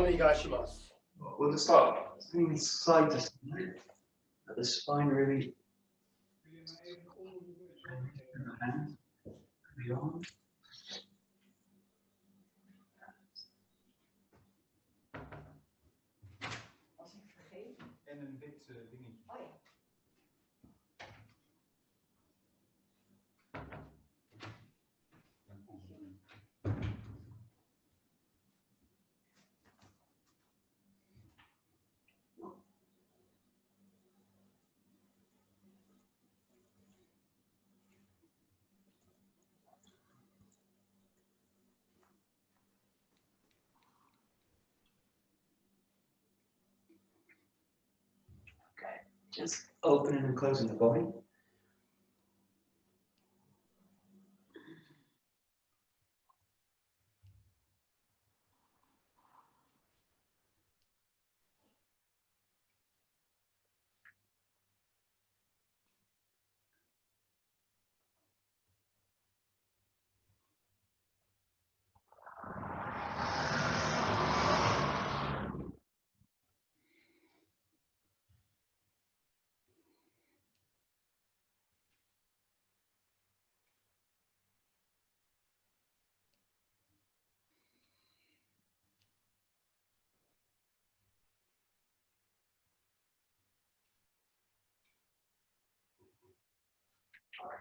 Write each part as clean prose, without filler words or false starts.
We'll just start swinging side to side. Let the spine really. The hands, the arms. En een wit dingetje. Oh ja. Just opening and closing the body.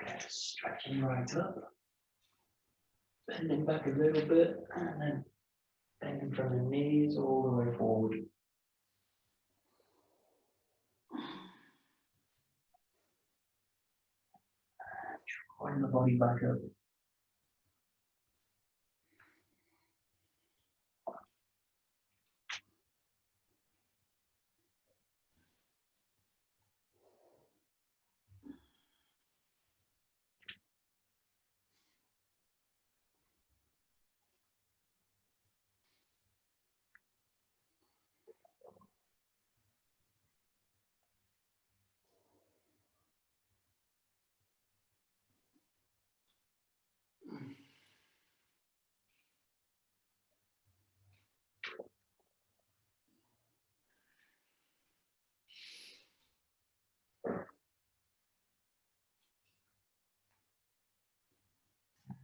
Okay, stretching right up, bending back a little bit, and then bending from the knees all the way forward. Drawing the body back up.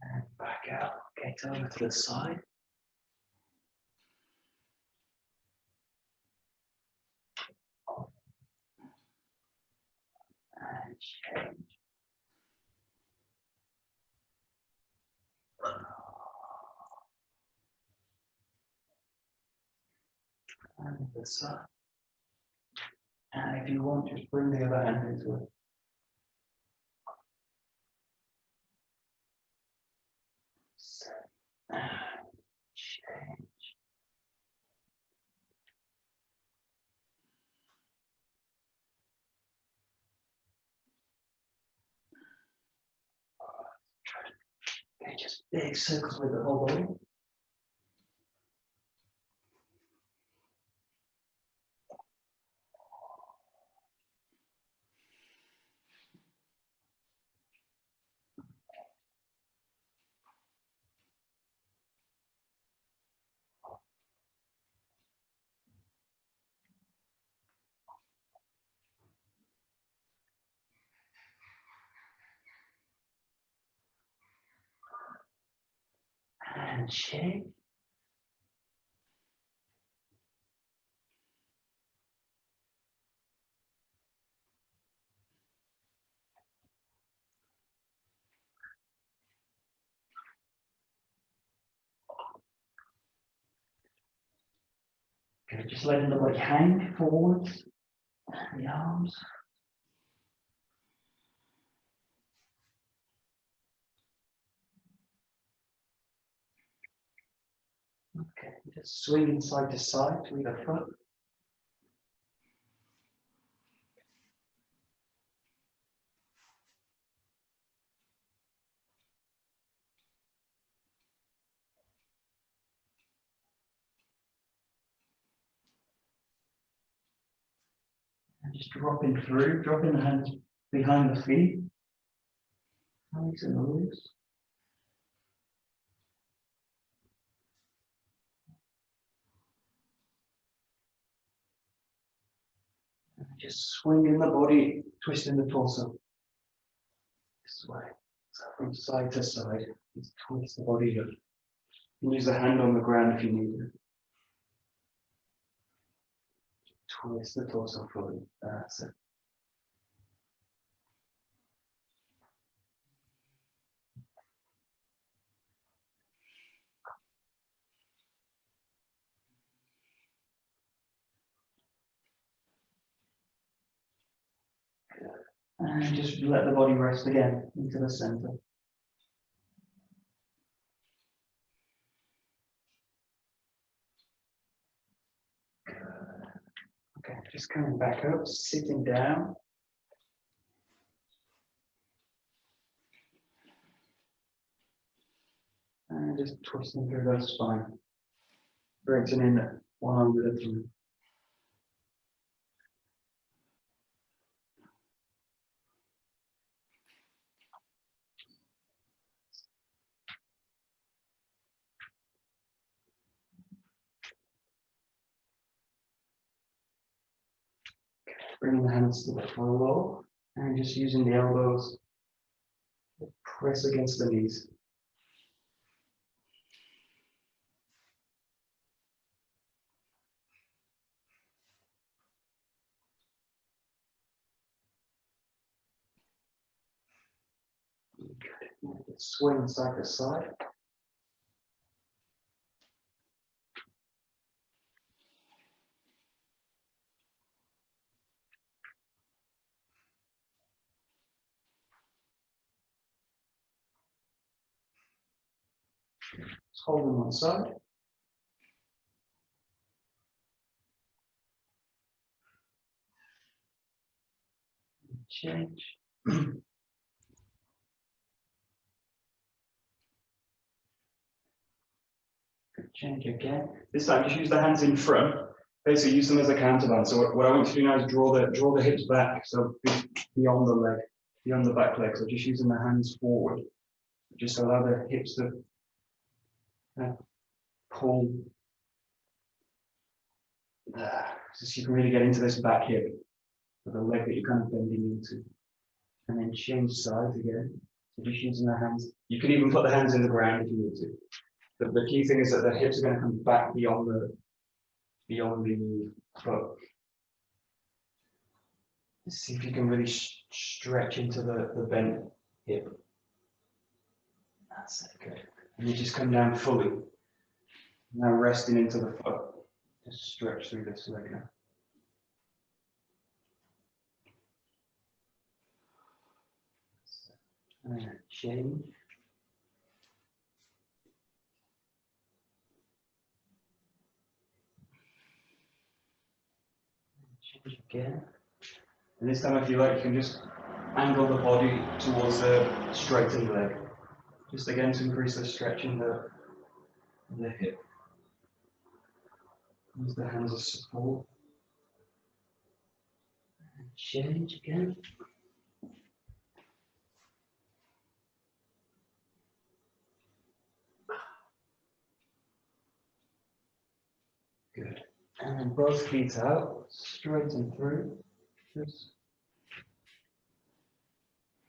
And back out, get over to the side. And change. And the side. And if you want, just bring the other hand into it. And change. Okay, just big circles with the whole body. And change. Okay, just letting the body hang forwards, the arms. Okay, just swinging side to side with the foot. And just dropping through, dropping the hands behind the feet. Nice and loose. Just swinging the body, twisting the torso. This way. So from side to side. Just twist the body up. Use the hand on the ground if you need it. Twist the torso fully. That's it. And just let the body rest again into the center. Okay, just coming back up, sitting down. And just twisting through the spine. Straightening one arm at a time. Bringing the hands to the floor and just using the elbows to press against the knees. Good. Swing side to side. Just hold on one side. Change. Good. Change again. This time just use the hands in front. Basically use them as a counterbalance. So what I want you to do now is draw the hips back, so beyond the leg, beyond the back leg. So just using the hands forward. Just allow the hips to pull. So you can really get into this back hip for the leg that you're kind of bending into. And then change sides again. So just using the hands. You can even put the hands in the ground if you need to. But the key thing is that the hips are going to come back beyond the foot. Let's see if you can really stretch into the bent hip. That's it, good. And you just come down fully. Now resting into the foot. Just stretch through this leg now. And change. Change again. And this time, if you like, you can just angle the body towards the straightened leg. Just again to increase the stretch in the hip. Use the hands as support. And change again. Good. And then both feet out, straighten through. Just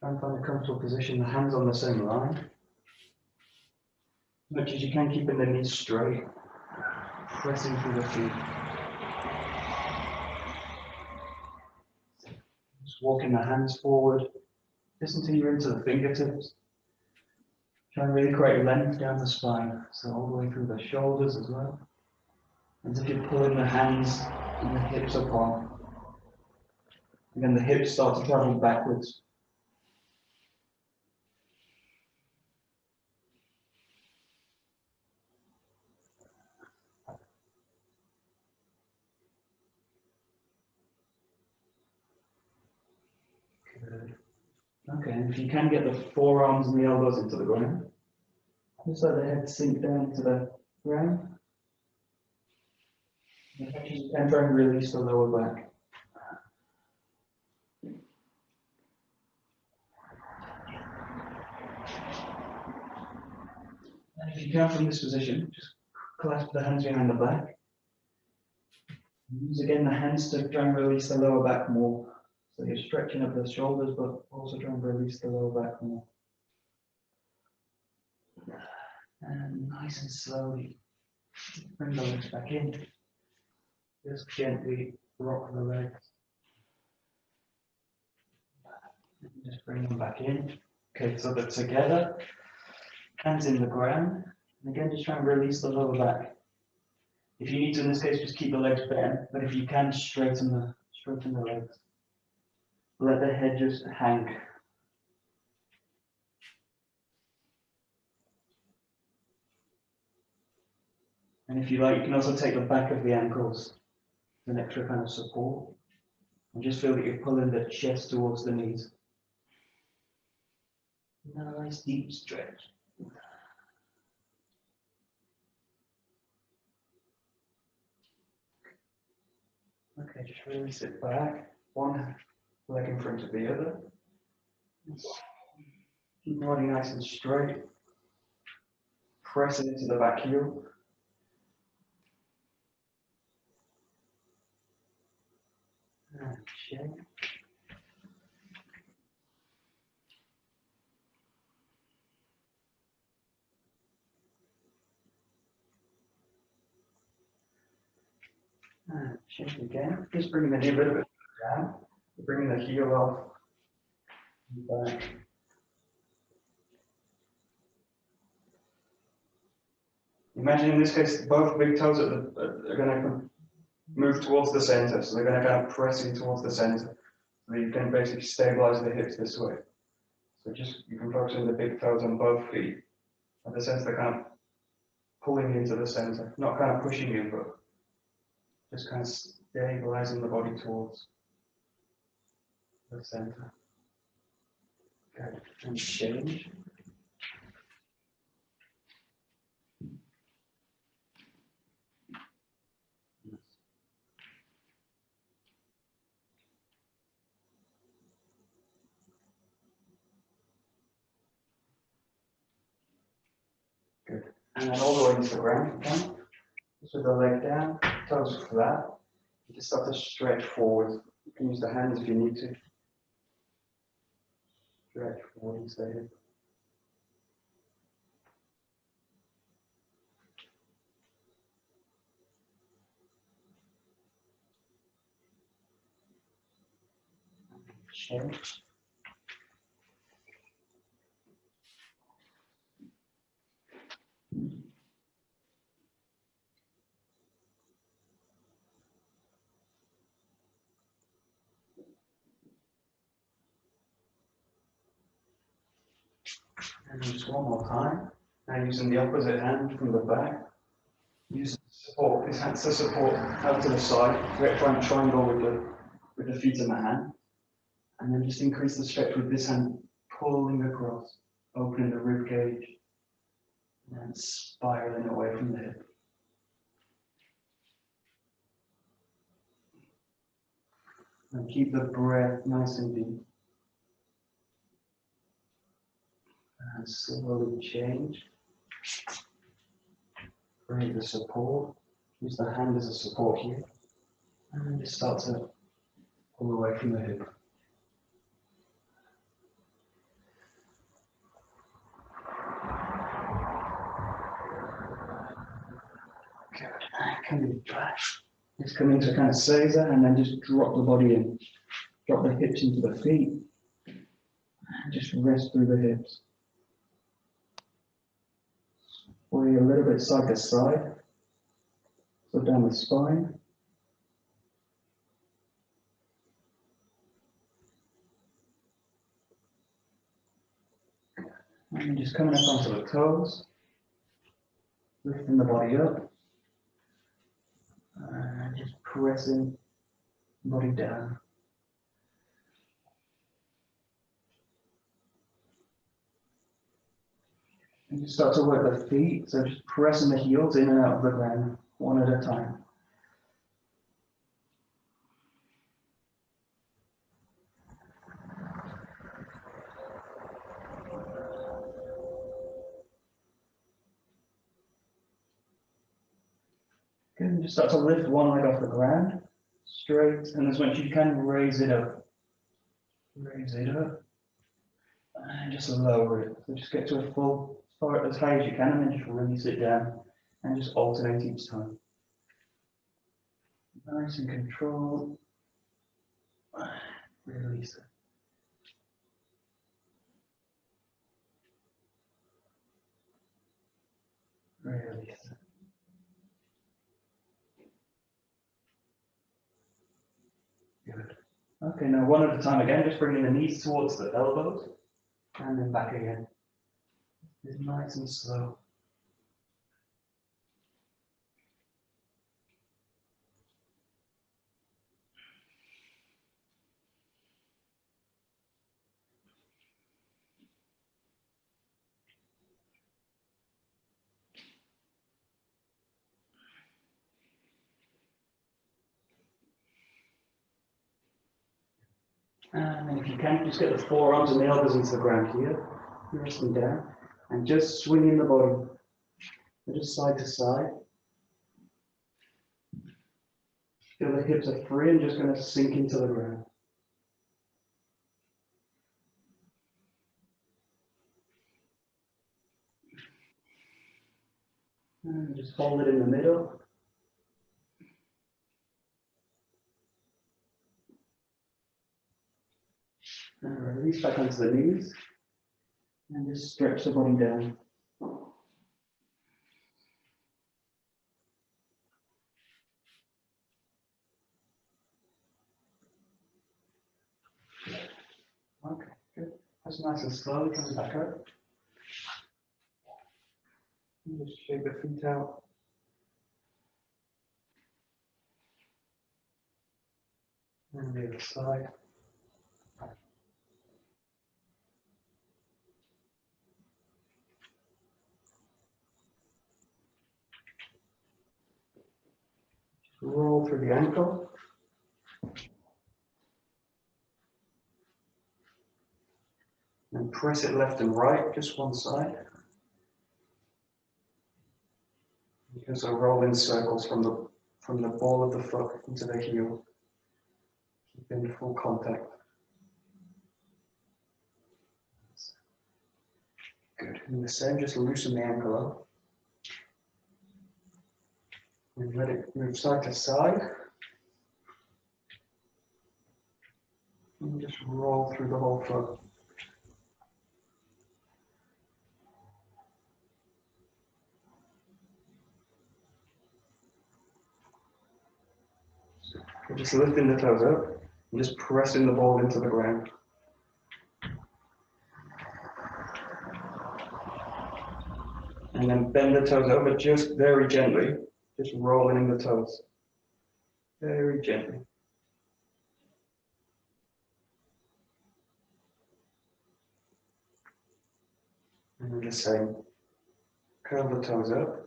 try and find a comfortable position, the hands on the same line. As much as you can, keeping the knees straight, pressing through the feet. Just walking the hands forward, just until you're into the fingertips. Try and really create length down the spine, so all the way through the shoulders as well. As if you're pulling the hands and the hips apart. Again, the hips start to travel backwards. Good. Okay, and if you can get the forearms and the elbows into the ground, just let the head sink down to the ground. And try and release the lower back. And if you can from this position, just clasp the hands behind the back. Use again the hands to try and release the lower back more. So you're stretching up the shoulders, but also trying to release the lower back more. And nice and slowly, bring the legs back in. Just gently rock the legs. And just bring them back in. Okay, so they're together, hands in the ground. And again, just try and release the lower back. If you need to, in this case, just keep the legs bent, but if you can, straighten the legs. Let the head just hang. And if you like, you can also take the back of the ankles, an extra kind of support. And just feel that you're pulling the chest towards the knees. Nice deep stretch. Okay, just really sit back. One leg in front of the other. Keep the body nice and straight. Press it into the back heel. And check. And check again. Just bringing the knee a little bit down. Bringing the heel off. Back. Imagine in this case, both big toes are going to move towards the center. So they're going to kind of press in towards the center. So you can basically stabilize the hips this way. So just, you can focus on the big toes on both feet. In the sense they're kind of pulling into the center. Not kind of pushing in, but just kind of stabilizing the body towards the center. Good. And change. Good. And then all the way into the ground again. Just with the leg down, toes flat. You just start to stretch forward. You can use the hands if you need to. Stretch forward and stay here. Change. And just one more time. Now using the opposite hand from the back. Use support. This hand's to support out to the side. We're trying to triangle with the feet in the hand. And then just increase the stretch with this hand pulling across, opening the rib cage, and then spiraling away from the hip. And keep the breath nice and deep. And slowly change. Create the support. Use the hand as a support here. And just start to pull away from the hip. Good. Can be dry. Just come into a kind of Caesar and then just drop the body in. Drop the hips into the feet. And just rest through the hips. Sway a little bit side to side. So down the spine. And just coming up onto the toes. Lifting the body up. And just pressing the body down. And you start to work the feet, so just pressing the heels in and out of the ground, one at a time. Good, and just start to lift one leg off the ground, straight, and as much as you can, raise it up. Raise it up. And just lower it. So just get to a full, as high as you can, and then just release it down, and just alternate each time. Nice and controlled. Release it. Release it. Good. Okay, now one at a time again, just bringing the knees towards the elbows, and then back again. It's nice and slow. And then if you can, just get the forearms and the elbows into the ground here. Rest them down. And just swinging the body. Just side to side. Feel the hips are free and just going to sink into the ground. And just hold it in the middle. And release back onto the knees. And just stretch the body down. Okay, good. That's nice and slow. Coming back up. And just shake the feet out. And the other side. Roll through the ankle. And press it left and right, just one side. You can also roll in circles from the ball of the foot into the heel. Keeping full contact. Good. And the same, just loosen the ankle up. And let it move side to side. And just roll through the whole foot. So just lifting the toes up and just pressing the ball into the ground. And then bend the toes over just very gently, just rolling in the toes. Very gently. And then just saying, curl the toes up,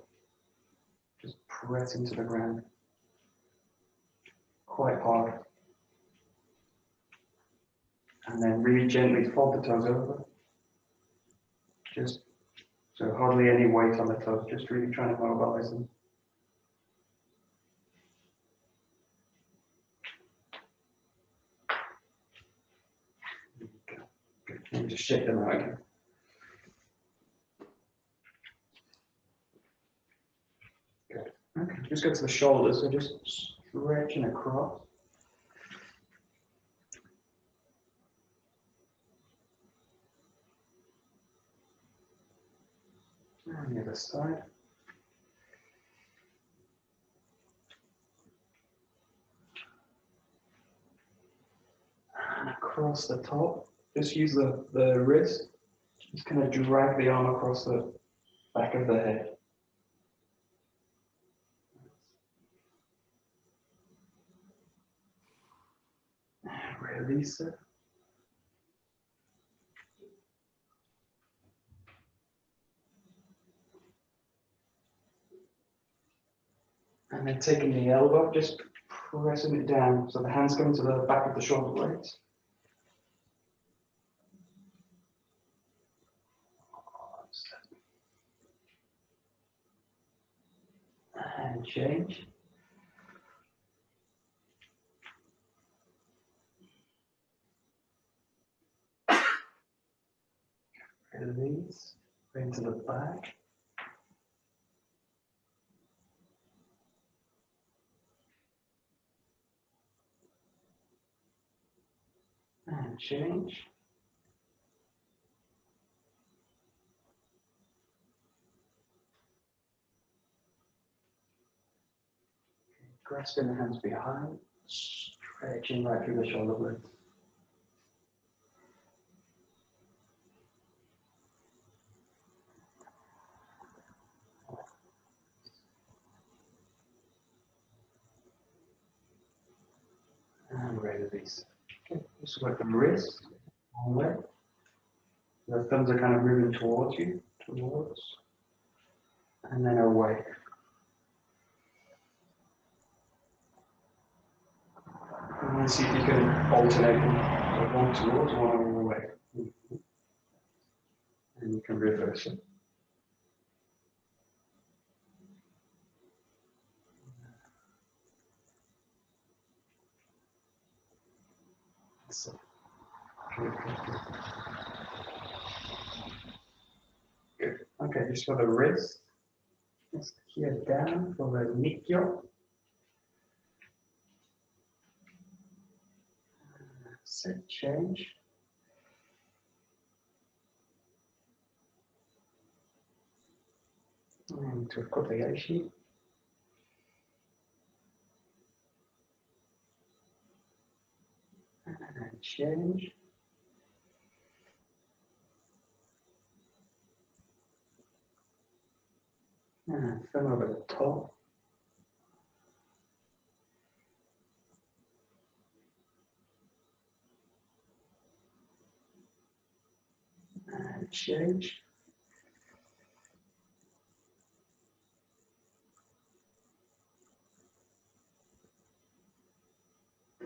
just press into the ground. Quite hard. And then really gently fold the toes over. Just so hardly any weight on the toes, just really trying to mobilize them. Good. And just shake them out again. Good. Okay, just go to the shoulders, so just stretching across. And the other side. And across the top, just use the wrist, just kind of drag the arm across the back of the head. And release it. And then taking the elbow, just pressing it down so the hands come to the back of the shoulder blades. And change. Release. Into the back. And change. Grasping the hands behind, stretching right through the shoulder blades. And release. Okay, just work the wrist, long way. The thumbs are kind of moving towards you, and then away. And then see if you can alternate them. So one towards, one away. And you can reverse it. So, good. Okay, just for the wrist. Just here down for the nikyo. Set change. And to koteyashi. And change. And thumb over the top. And change.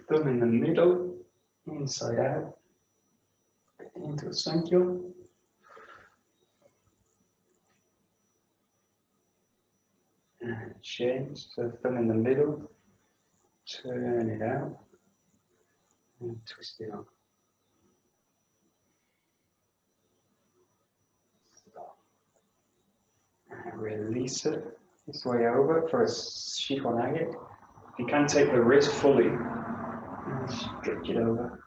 Thumb in the middle, inside out, into Sankyo. And change, so thumb in the middle, turn it out, and twist it on. And release it this way over for a shikonage. You can take the wrist fully and stretch it over.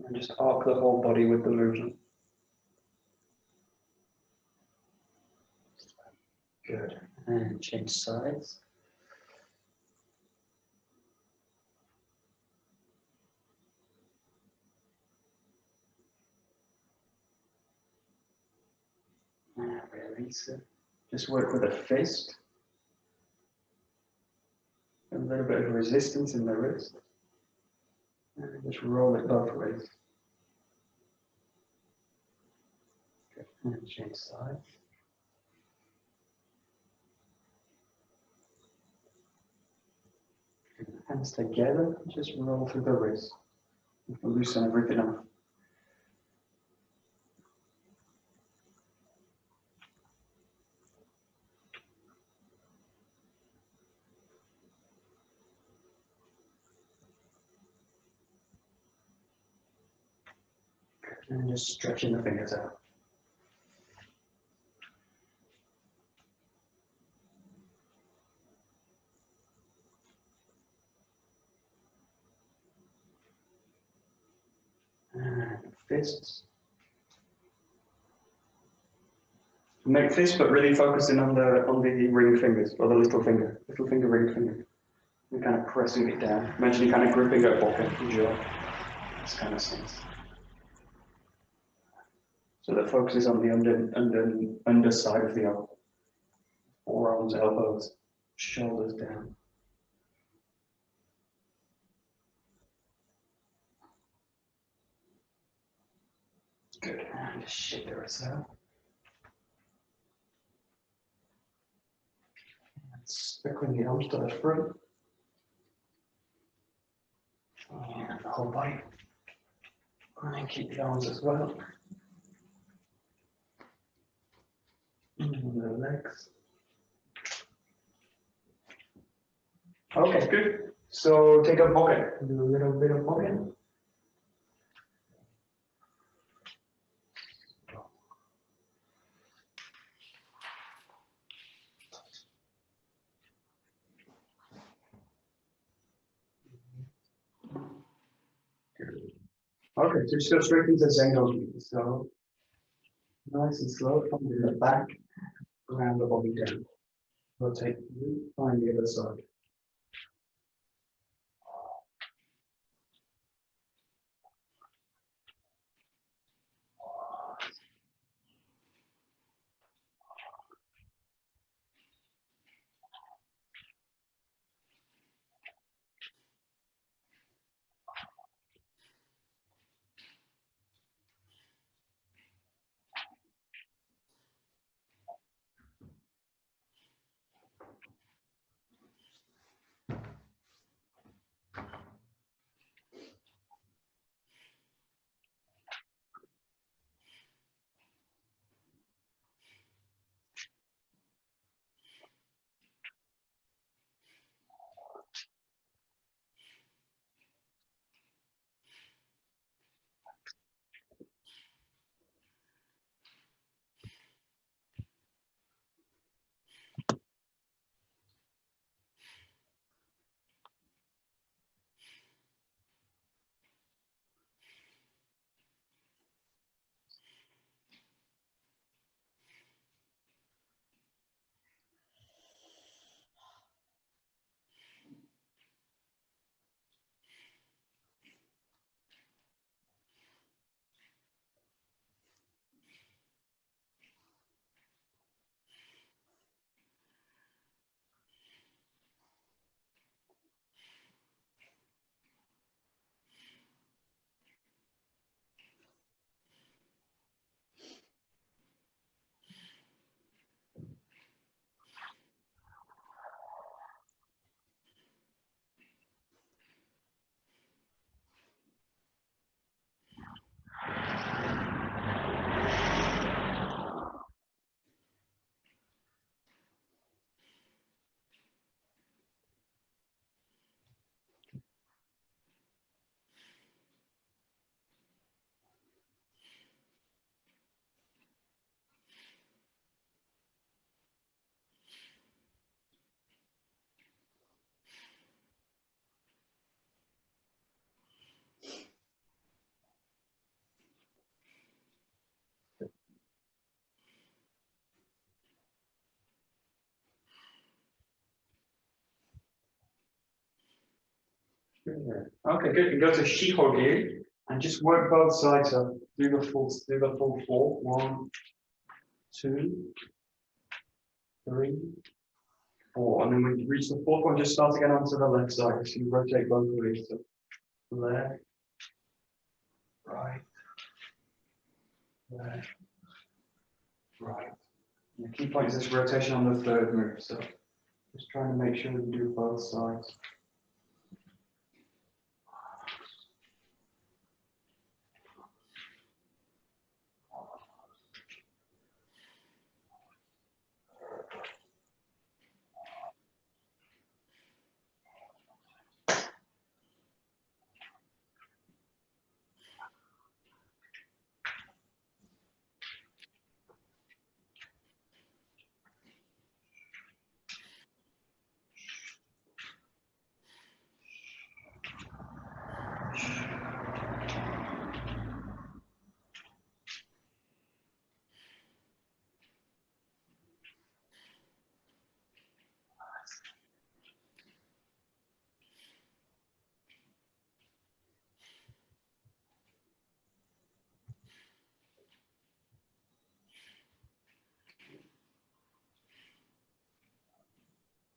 And just arc the whole body with the movement. Good. And change sides. And release it. Just work with a fist. A little bit of resistance in the wrist. And just roll it both ways. Good. And change sides. Hands together, just roll through the wrist. Loosen everything up. And just stretching the fingers out. And fists. Make fists, but really focusing on the ring fingers, or the little finger ring finger. You're kind of pressing it down. Imagine you're kind of gripping a Bokken in your this kind of sense. So the focus is on the underside of the arm. Forearms, elbows, shoulders down. Good. And just shake the wrist out. Circling the arms to the front. And the whole body. And keep the arms as well. And the legs. Okay, good. So take a Bokken. Do a little bit of Bokken. Okay, so just go straight into Zengo. So nice and slow from the back around the body down. Rotate, find the other side. Okay, good. You go to Shihoge and just work both sides up. Do the full four. 1, 2, 3, 4. And then when you reach the fourth one, just start again onto the left side. So you rotate both ways. So left, right, left, right. And the key point is this rotation on the third move. So just trying to make sure we do both sides.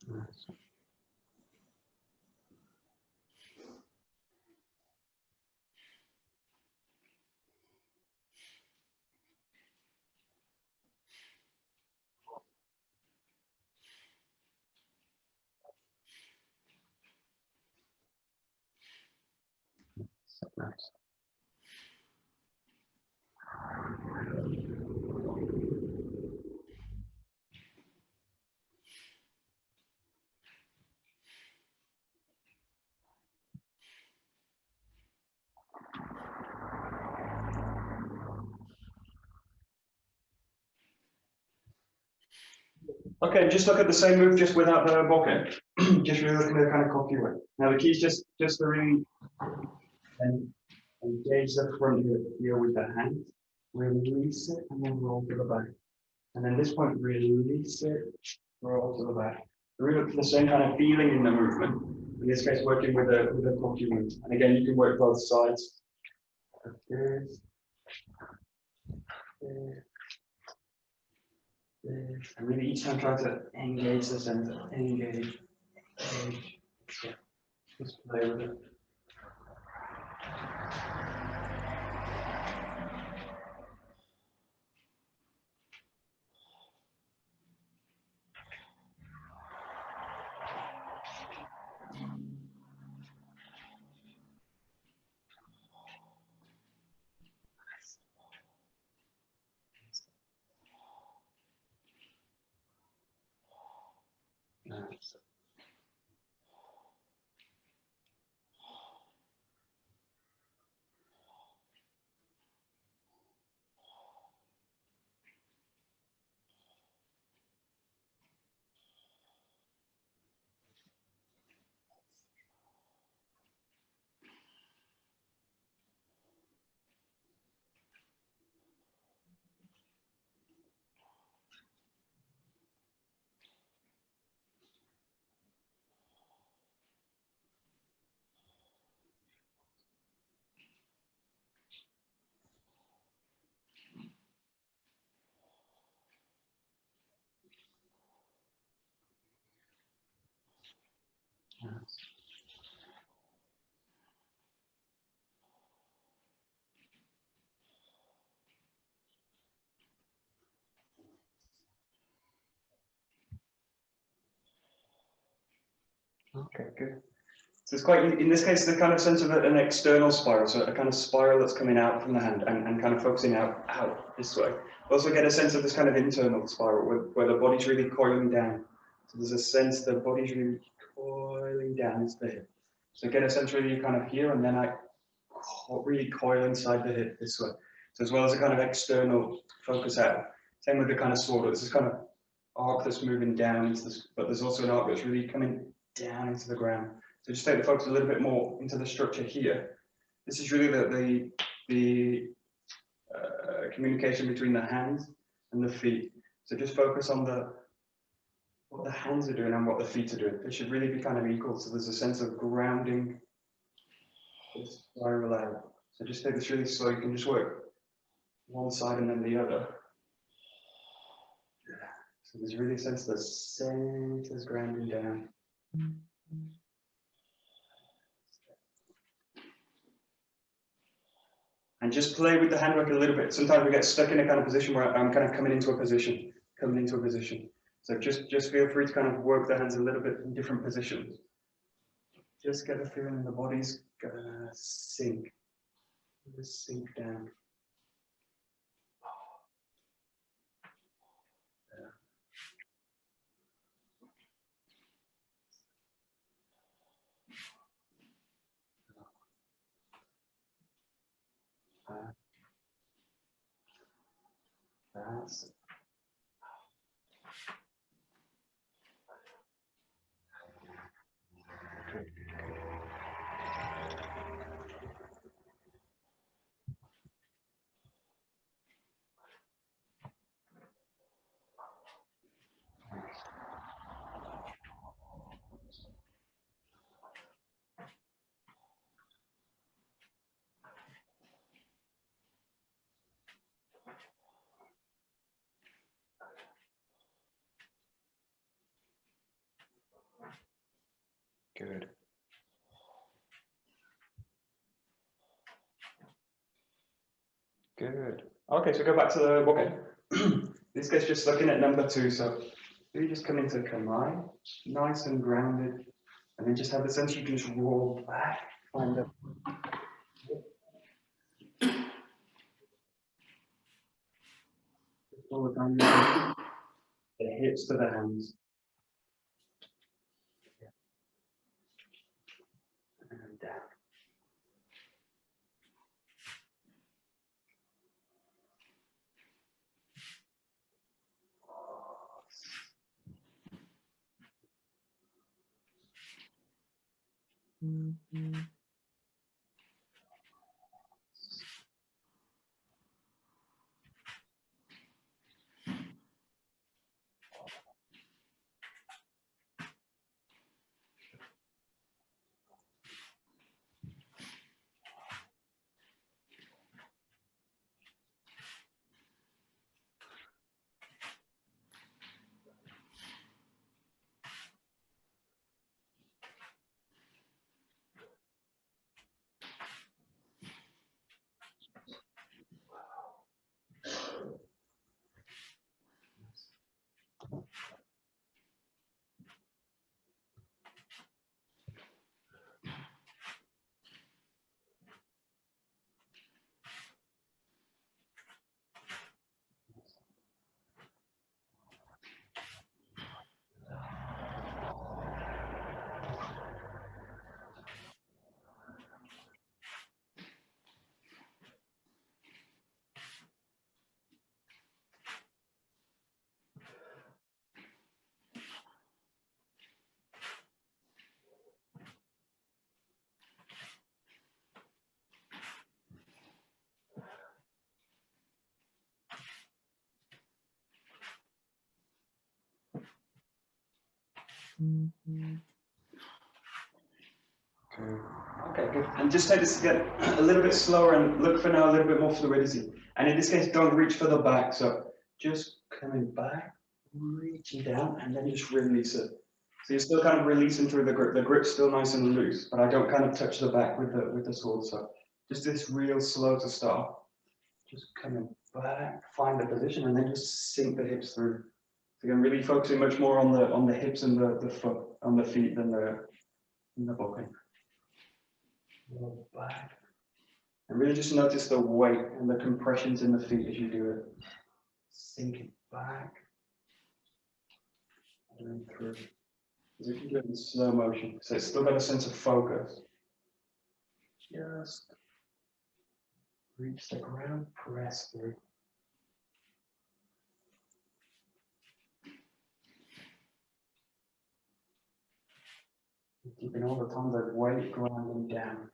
Nice. Okay, just look at the same move, just without the Bokken. Just really looking at the kind of Kokyu way. Now the key is just to really Engage the front here with the hand. Release it and then roll to the back. And then this point, release it, roll to the back. Really for the same kind of feeling in the movement. In this case, working with the Kokyu movement. And again, you can work both sides. This, this, this. And really each time try to engage the center. Engage, engage. So just play with it. Nice. Okay, good. So it's quite, in this case, the kind of sense of an external spiral, so a kind of spiral that's coming out from the hand and kind of focusing out this way. We also get a sense of this kind of internal spiral where the body's really coiling down. So there's a sense the body's really coiling down into the hip. So get a sense really kind of here, and then I really coil inside the hip this way. So as well as a kind of external focus out. Same with the kind of sword. It's this kind of arc that's moving down into this, but there's also an arc that's really coming down into the ground. So just take the focus a little bit more into the structure here. This is really the communication between the hands and the feet. So just focus on what the hands are doing and what the feet are doing. They should really be kind of equal. So there's a sense of grounding this spiral out. So just take this really slow. You can just work one side and then the other. So there's really a sense the center's grounding down. And just play with the handwork a little bit. Sometimes we get stuck in a kind of position where I'm kind of coming into a position. So just feel free to kind of work the hands a little bit in different positions. Just get a feeling the body's gonna sink. Just sink down. That's good. Good. Okay, so go back to the Bokken. This guy's just looking at number 2. So you just come into Kamai, nice and grounded, and then just have the sense you can just roll back, find the all the time. The hips to the hands. And down. Okay, good. And just take this again a little bit slower and look for now a little bit more fluidity. And in this case, don't reach further back. So just coming back, reaching down, and then just release it. So you're still kind of releasing through the grip. The grip's still nice and loose, but I don't kind of touch the back with the sword. So just this real slow to start. Just coming back, find the position, and then just sink the hips through. So again, really focusing much more on the hips and the foot, on the feet than the bokken. Roll back. And really just notice the weight and the compressions in the feet as you do it. Sink it back. And then through. As if you do it in slow motion. So it's still got a sense of focus. Just reach the ground, press through. Keeping all the time that weight grinding down.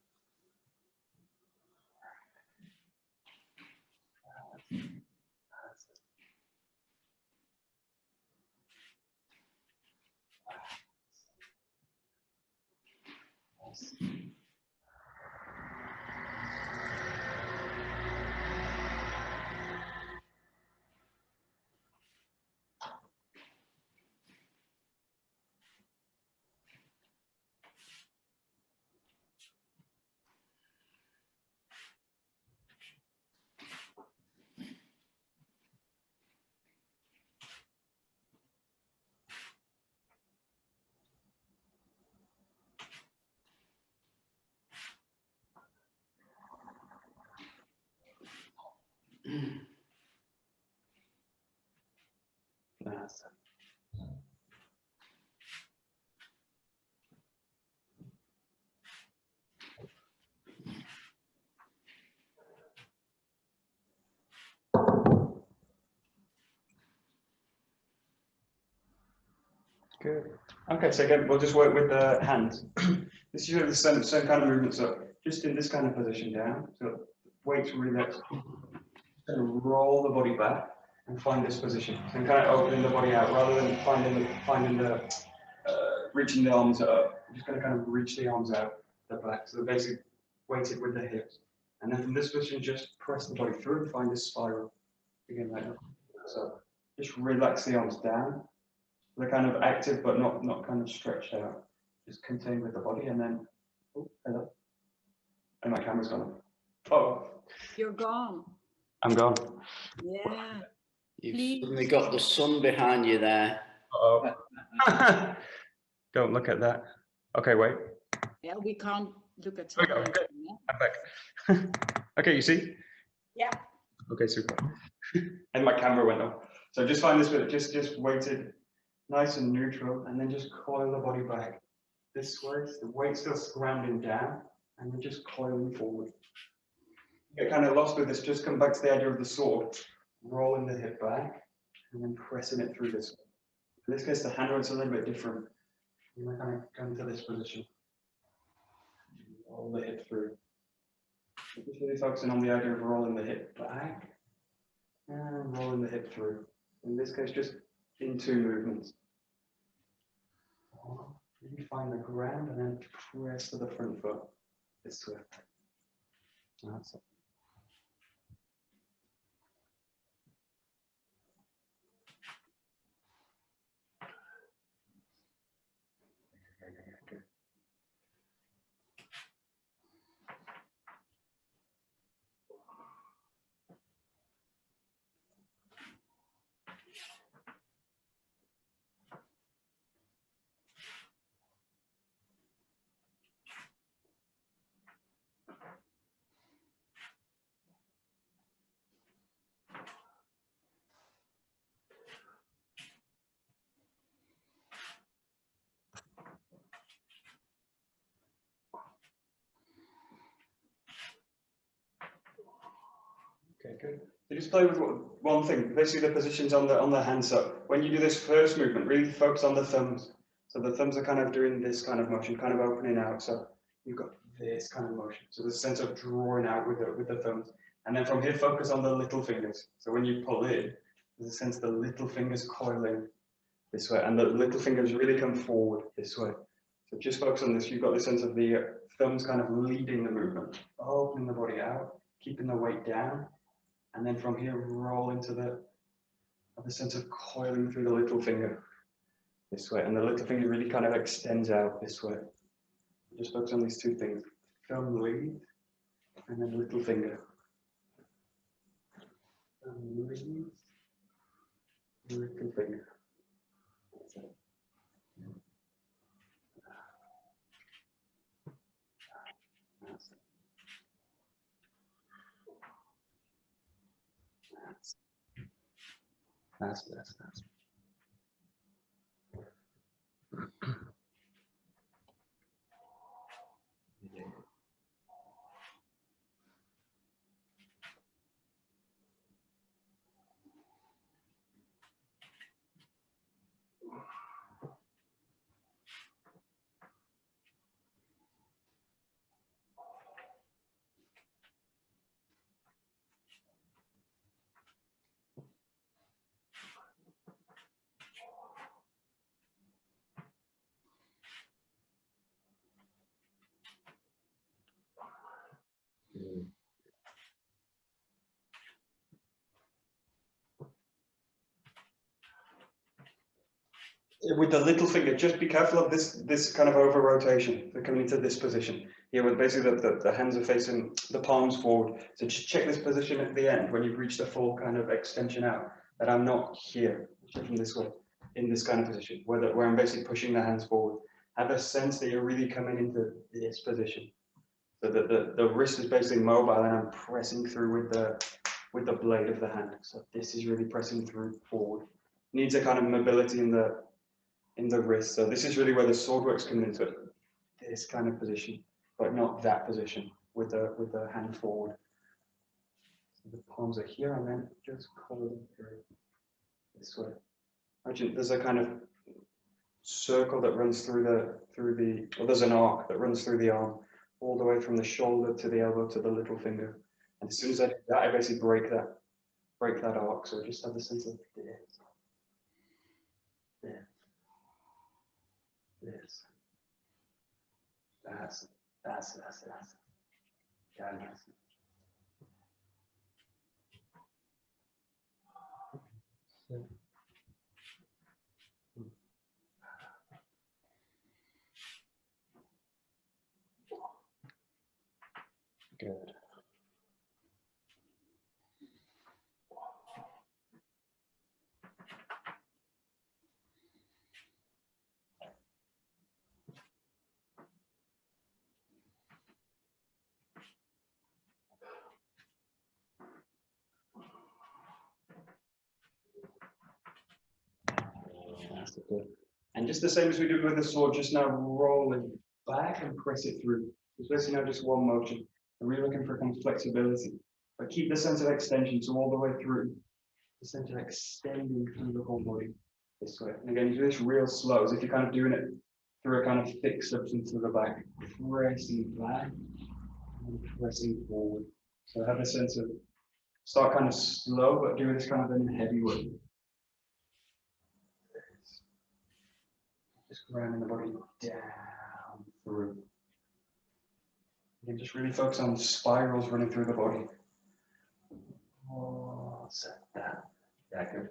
That's good. Okay, so again, we'll just work with the hands. This is usually the same kind of movement. So just in this kind of position down. So weights relax. And roll the body back and find this position. And kind of opening the body out rather than reaching the arms up. I'm just going to kind of reach the arms out the back. So basically weighted with the hips. And then from this position, just press the body through and find this spiral. Again, like that. So just relax the arms down. They're kind of active, but not kind of stretched out. Just contained with the body, and then, oh, hello. And my camera's gone. Oh. You're gone. I'm gone. Yeah. You've suddenly got the sun behind you there. Uh-oh. Don't look at that. Okay, wait. Yeah, we can't look at Okay, something. okay. I'm back. Okay, you see? Yeah. Okay, super. And my camera went off. So just find this bit, just weighted, nice and neutral, and then just coil the body back. This way, the weight still grounding down, and then just coiling forward. Get kind of lost with this, just come back to the idea of the sword, rolling the hip back, and then pressing it through this. In this case, the hand roll's a little bit different. You might kind of go into this position. Roll the hip through. Just really focusing on the idea of rolling the hip back, and rolling the hip through. In this case, just in two movements. Really find the ground, and then press to the front foot. This way. That's it. Okay, good. So just play with one thing, basically the positions on the hands up. When you do this first movement, really focus on the thumbs. So the thumbs are kind of doing this kind of motion, kind of opening out. So you've got this kind of motion. So there's a sense of drawing out with the thumbs. And then from here, focus on the little fingers. So when you pull in, there's a sense of the little fingers coiling this way, and the little fingers really come forward this way. So just focus on this. You've got the sense of the thumbs kind of leading the movement, opening the body out, keeping the weight down, and then from here roll into the sense of coiling through the little finger this way, and the little finger really kind of extends out this way. Just focus on these two things: thumb lead, and then little finger. Thumb lead, little finger. That's. With the little finger, just be careful of this kind of over rotation. They're coming into this position here, with basically the hands are facing the palms forward. So just check this position at the end when you've reached the full kind of extension out, that I'm not here, from this way, in this kind of position, where I'm basically pushing the hands forward. Have a sense that you're really coming into this position. So that the wrist is basically mobile, and I'm pressing through with the blade of the hand. So this is really pressing through forward. Needs a kind of mobility in the wrist. So this is really where the sword work's coming into it. This kind of position, but not that position with the hand forward. So the palms are here, and then just coiling through this way. Imagine there's a kind of circle that runs through or there's an arc that runs through the arm, all the way from the shoulder to the elbow to the little finger. And as soon as I do that, I basically break that arc. So just have the sense of this. This. That's. Yeah, nice. Good. That's good. And just the same as we did with the sword, just now rolling back and press it through. It's basically now just one motion. And we're looking for kind of flexibility, but keep the sense of extension, so all the way through. The sense of extending through the whole body this way. And again, do this real slow, as if you're kind of doing it through a kind of thick substance to the back, pressing back and pressing forward. So have a sense of, start kind of slow, but do this kind of in a heavy way. Just grounding the body down through. You can just really focus on spirals running through the body. Oh, set that. Yeah, good.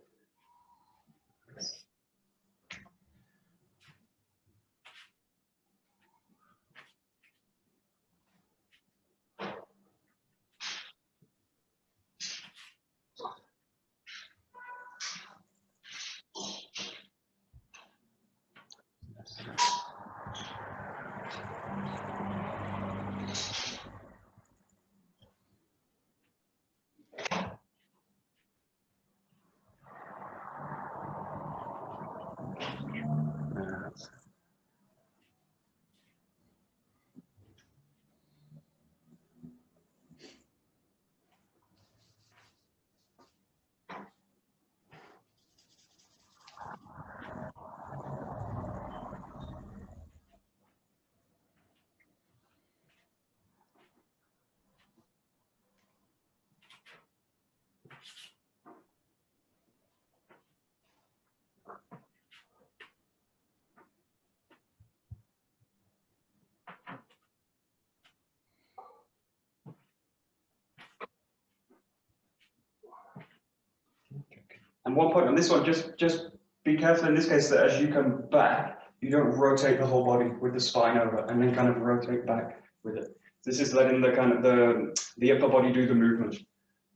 one point on this one, just be careful in this case that as you come back, you don't rotate the whole body with the spine over and then kind of rotate back with it. This is letting the kind of the upper body do the movement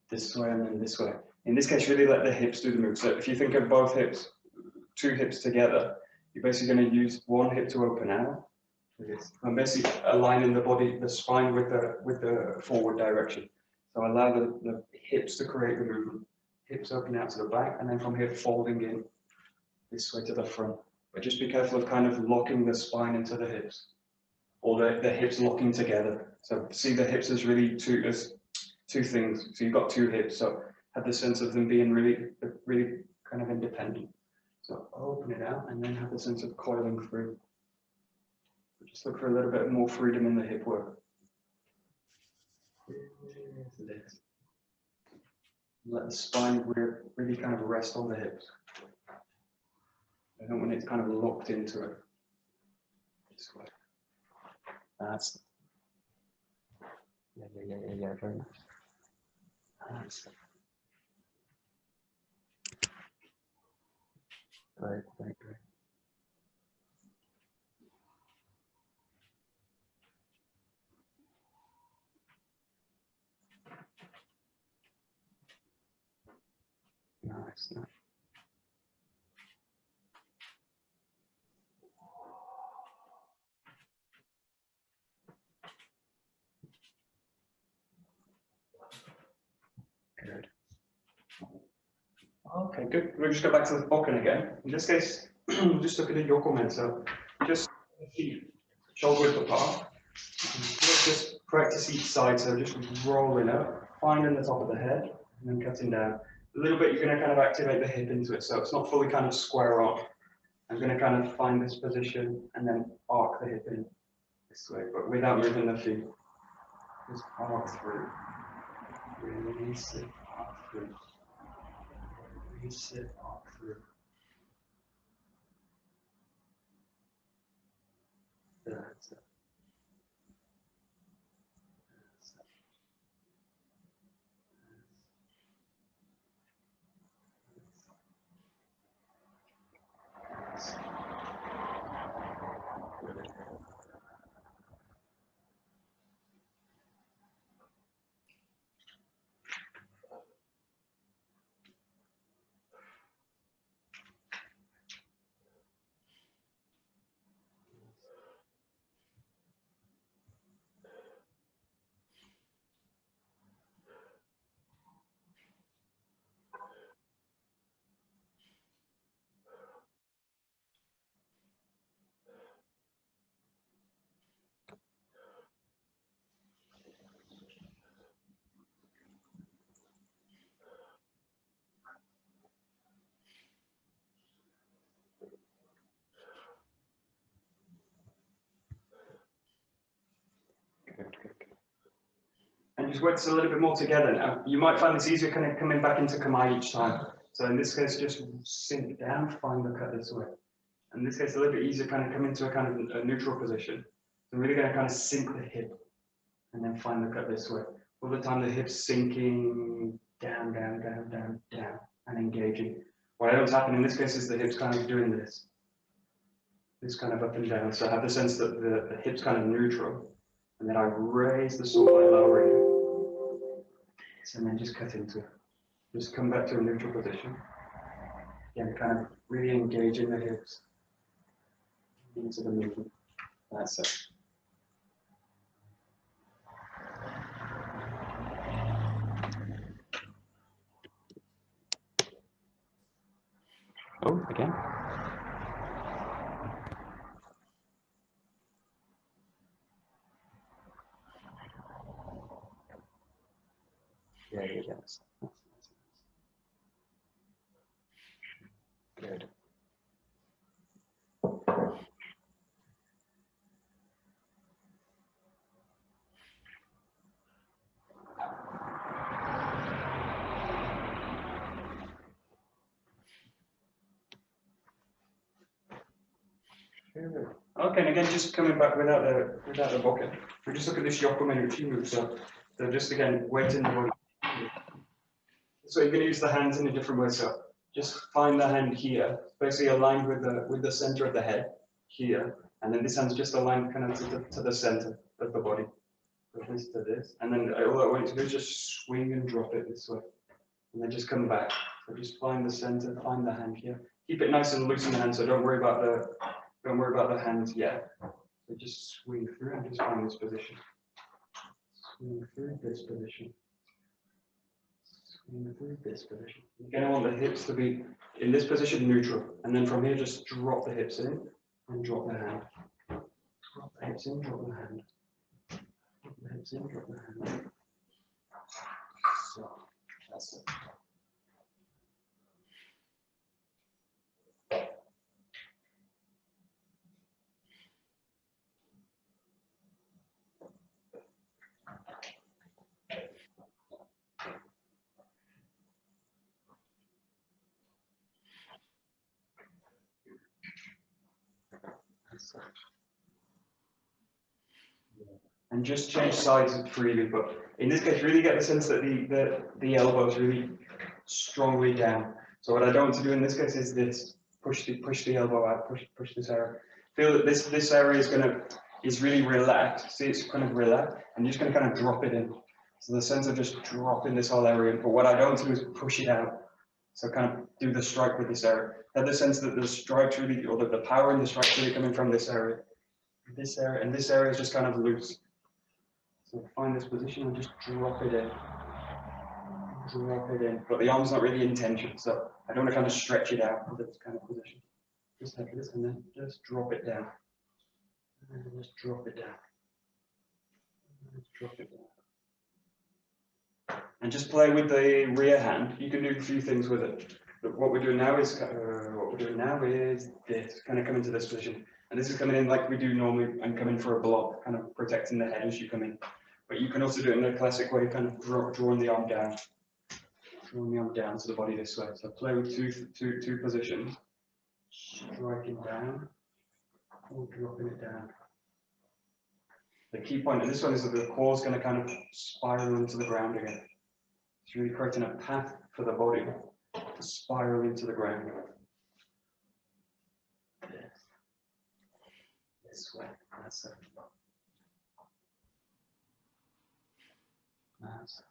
this way and then this way. In this case, really let the hips do the move. So if you think of both hips, two hips together, you're basically going to use one hip to open out. I'm basically aligning the body, the spine with the forward direction. So allow the hips to create the movement. Hips open out to the back, and then from here folding in this way to the front. But just be careful of kind of locking the spine into the hips, or the hips locking together. So see the hips as really two things. So you've got two hips. So have the sense of them being really kind of independent. So open it out, and then have the sense of coiling through. Just look for a little bit more freedom in the hip work. Let the spine really kind of rest on the hips. I don't want it kind of locked into it. This way. That's yeah, very nice. That's great. Nice. Good. Okay, good. We'll just go back to the Bokken again. In this case, just looking at your comment. So just feet shoulder width apart. Just practice each side. So just rolling up, finding the top of the head, and then cutting down. A little bit, you're going to kind of activate the hip into it. So it's not fully kind of square off. I'm going to kind of find this position and then arc the hip in this way, but without moving the feet. Just arc through. Release it, arc through. Release it, arc through. That's it. And just works a little bit more together now. You might find this easier kind of coming back into Kamae each time. So in this case, just sink down, find the cut this way. In this case, a little bit easier kind of come into a kind of a neutral position. So we're really going to kind of sink the hip and then find the cut this way. All the time the hip's sinking down, and engaging. What else happen in this case is the hip's kind of doing this. This kind of up and down. So I have the sense that the hip's kind of neutral. And then I raise the salt by lowering it. And then just cut into it. Just come back to a neutral position. Again, kind of really engaging the hips into the movement. That's it. Oh, again. Yeah, yes. Good. Okay, and again, just coming back without the Bokken. We just look at this Yokomen Uchi move. So just again, weight in the body. So you're going to use the hands in a different way. So just find the hand here, basically aligned with the center of the head here, and then this hand's just aligned kind of to the center of the body. So this to this, and then all I want you to do is just swing and drop it this way, and then just come back. So just find the center, find the hand here. Keep it nice and loose in the hand, so don't worry about the hands yet. So just swing through and just find this position. Swing through this position. Swing through this position. You're going to want the hips to be in this position neutral, and then from here just drop the hips in and drop the hand. Drop the hips in, drop the hand. Drop the hips in, drop the hand. So that's it. And just change sides freely, but in this case, really get the sense that the elbow is really strongly down. So what I don't want to do in this case is this: push the elbow out, push this area. Feel that this area is really relaxed. See, it's kind of relaxed, and you're just going to kind of drop it in. So the sense of just dropping this whole area in. But what I don't want to do is push it out. So kind of do the strike with this area. Have the sense that the strike's really, or that the power in the strike's really coming from this area. This area, and this area is just kind of loose. So find this position and just drop it in. Drop it in. But the arm's not really in tension, so I don't want to kind of stretch it out into this kind of position. Just like this, and then just drop it down. And just drop it down. Just drop it down. And just play with the rear hand. You can do a few things with it. But what we're doing now is this, kind of come into this position. And this is coming in like we do normally and coming for a block, kind of protecting the head as you come in. But you can also do it in the classic way, kind of drawing the arm down. Drawing the arm down to the body this way. So play with two positions. Striking down or dropping it down. The key point of this one is that the core is going to kind of spiral into the ground again. It's really creating a path for the body to spiral into the ground. This way. That's it. That's it.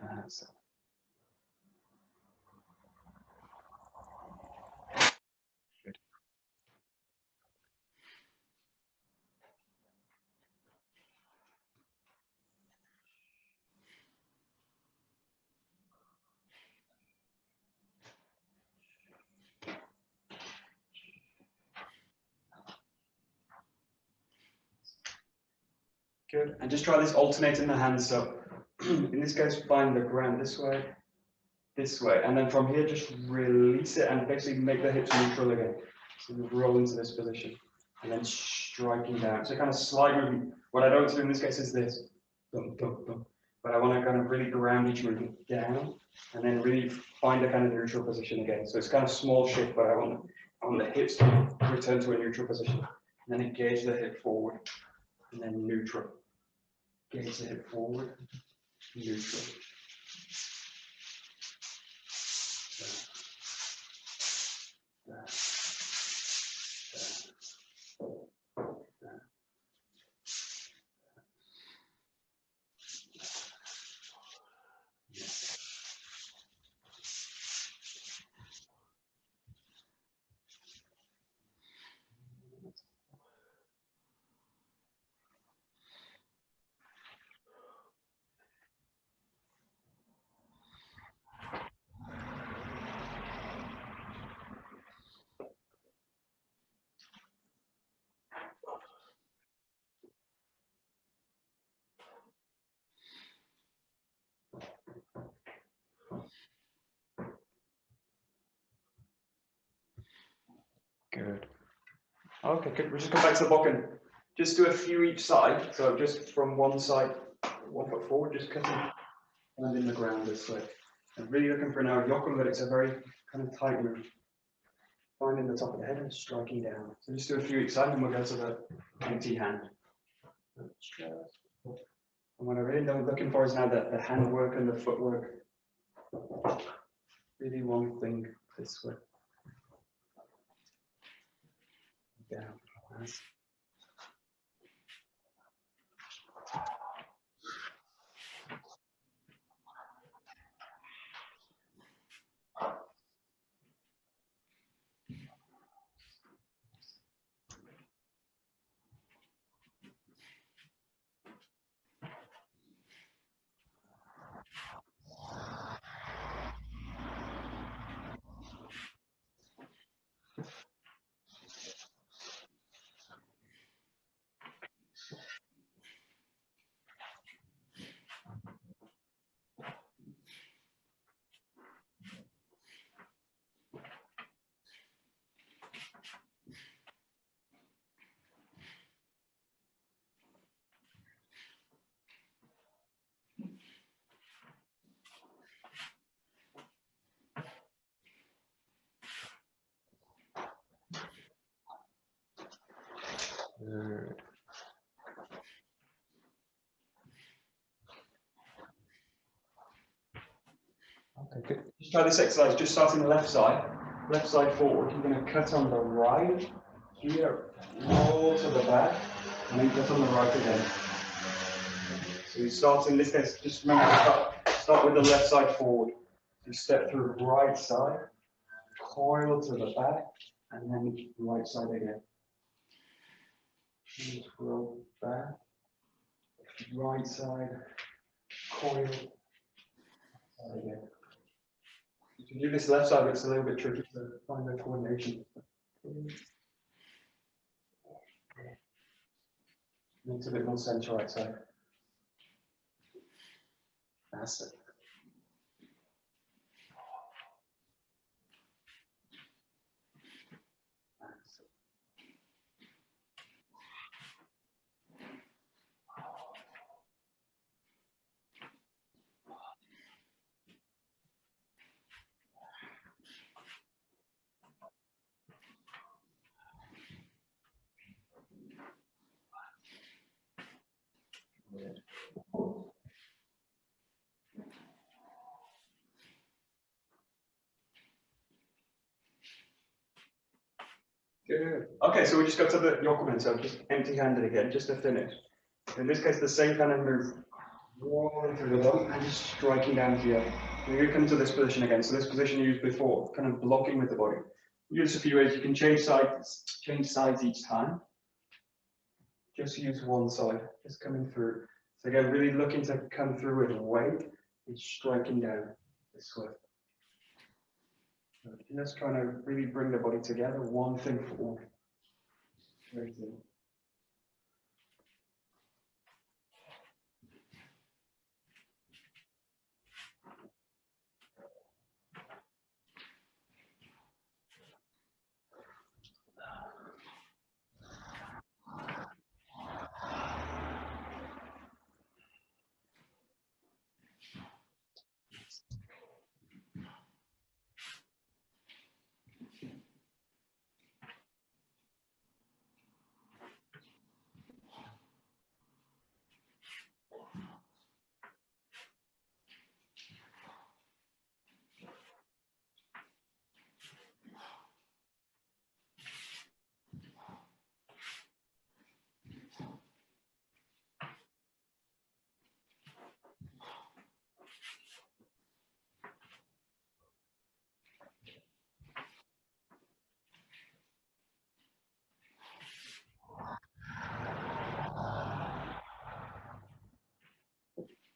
That's it. Good. Good. And just try this alternating the hands. So in this case, find the ground this way, and then from here just release it and basically make the hips neutral again. So you roll into this position and then striking down. So kind of slide movement. What I don't want to do in this case is this. Boom, boom, boom. But I want to kind of really ground each movement down and then really find a kind of neutral position again. So it's kind of small shift, but I want the hips to return to a neutral position. And then engage the hip forward and then neutral. Engage the hip forward, neutral. Good. Okay, good. We'll just come back to the Bokken. Just do a few each side. So just from one side, 1 foot forward, just cutting and in the ground this way. I'm really looking for now Yokum, but it's a very kind of tight move. finding the top of the head and striking down. So just do a few each side and we'll go to the empty hand. And what I really am looking for is now the handwork and the footwork. Really one thing this way. Down. Nice. Okay, good. Just try this exercise, just starting the left side forward. You're going to cut on the right here, roll to the back, and then cut on the right again. So you start in this case, just remember to start with the left side forward. You step through right side, coil to the back, and then right side again. And roll back, right side, coil, side again. You can do this left side, but it's a little bit tricky to find the coordination. Needs a bit more center right side. That's it. That's it. Good. Okay, so we just got to the yokomen, so just empty-handed again, just to finish. In this case, the same kind of move, rolling through the body and just striking down here. We're going to come to this position again. So this position you used before, kind of blocking with the body. Use a few ways. You can change sides each time. Just use one side, just coming through. So again, really looking to come through with weight and striking down this way. Just trying to really bring the body together, one thing for all. Very good.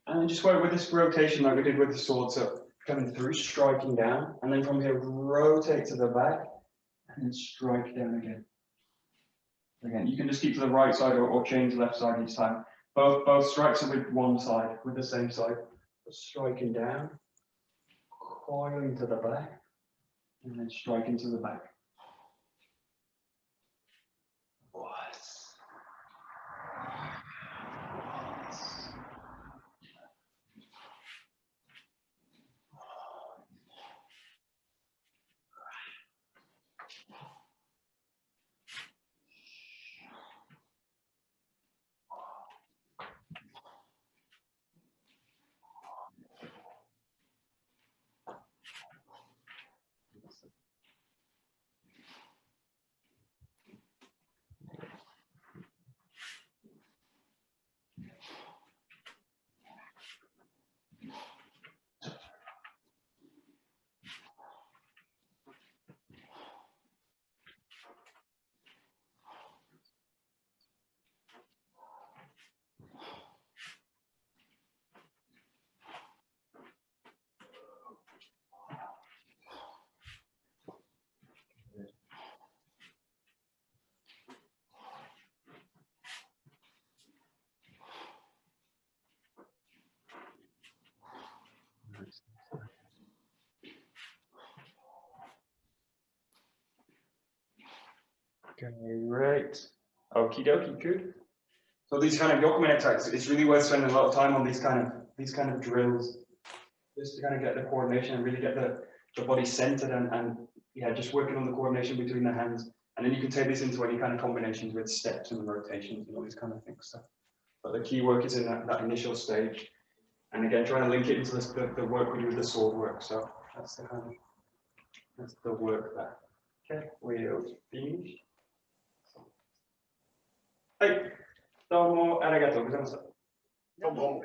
And just work with this rotation like we did with the sword, so coming through, striking down, and then from here rotate to the back, and then strike down again. Again, you can just keep to the right side or change left side each time. Both strikes are with one side, with the same side. Striking down, coiling to the back, and then striking to the back. Great. Okie dokie, good. So these kind of yokomen attacks, it's really worth spending a lot of time on these kind of drills, just to kind of get the coordination and really get the body centered and yeah, just working on the coordination between the hands. And then you can take this into any kind of combinations with steps and rotations and all these kind of things. So, but the key work is in that initial stage. And again, trying to link it into the work we do with the sword work. So that's the work there. Okay, we'll finish. はい、どうもありがとうございました。どうも。